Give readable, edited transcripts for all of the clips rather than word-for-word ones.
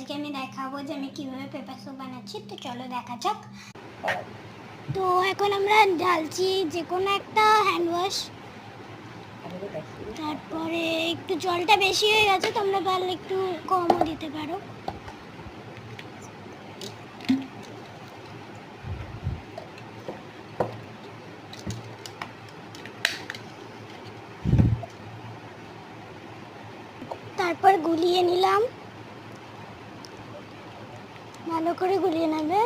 আজকে আমি দেখাবো যে আমি কিভাবে পেপার সোপ বানাচ্ছি। তো চলো দেখা যাক। তো এখন আমরা ঢালছি যে কোনো একটা হ্যান্ড ওয়াশ। তারপরে একটু জলটা বেশি হয়ে গেছে, তোমরা পারলে একটু কমও দিতে পারো। তারপর গুলিয়ে নিলাম, ভালো করে গুলিয়ে নেবে।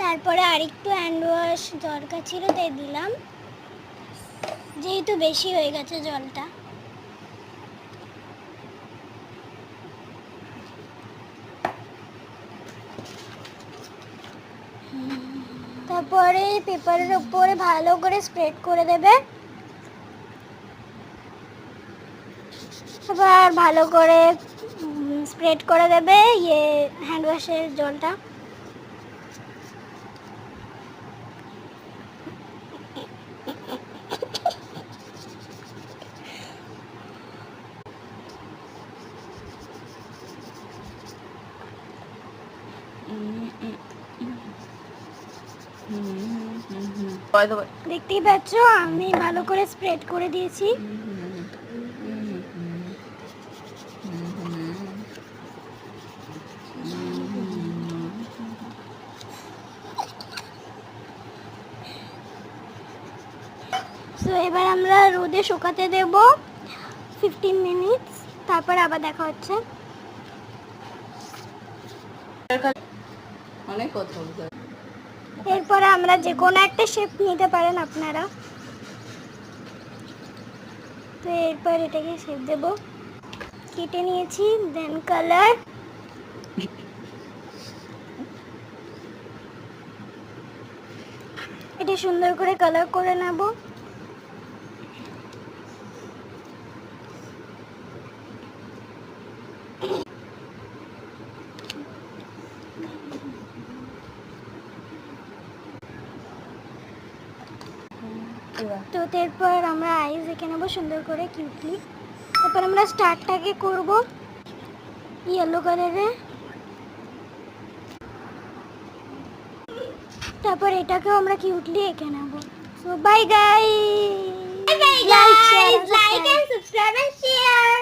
তারপরে আরেকটু হ্যান্ড ওয়াশ দরকার ছিল, তাই দিলাম, যেহেতু বেশি হয়ে গেছে জলটা। তারপরে পেপারের উপরে ভালো করে স্প্রেড করে দেবে। আবার ভালো করে স্প্রেড করে দেবে হ্যান্ড ওয়াশের জলটা। দেখতেই পাচ্ছ আমি ভালো করে স্প্রেড করে দিয়েছি। তো এবার আমরা রোদে শুকাতে দেব 15 মিনিটস, তারপর আবার দেখা হচ্ছে। এরপরে আমরা যে কোনো একটা শেপ নিতে পারেন আপনারা। তো এরপর এটাকে শেপ দেব, কেটে নিয়েছি। দেন কালার, এটা সুন্দর করে কালার করে নেব। তো এরপর আমরা আইস এঁকে নেবো সুন্দর করে কিউটলি। তারপর আমরা স্টারটাকে করব ইয়েলো কালারে। তারপর এটাকেও আমরা কিউটলি এঁকে নেব। So bye guys, like and subscribe and share.